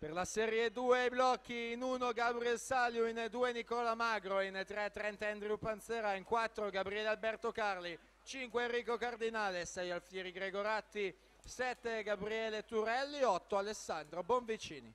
Per la Serie 2 i blocchi: in 1 Gabriel Saliu, in 2 Nicola Magro, in 3 Trent Andrew Panzera, in 4 Gabriele Alberto Carli, 5 Enrico Cardinale, 6 Alfieri Gregoratti, 7 Gabriele Turelli, 8 Alessandro Bonvicini.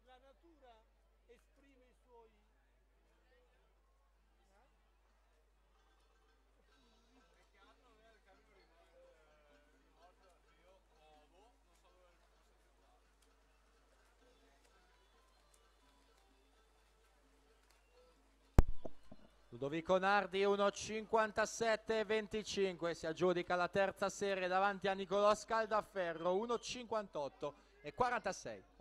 La natura esprime i suoi Ludovico Nardi 1,57,25 si aggiudica la terza serie davanti a Nicolò Scaldaferro 1,58 e 46.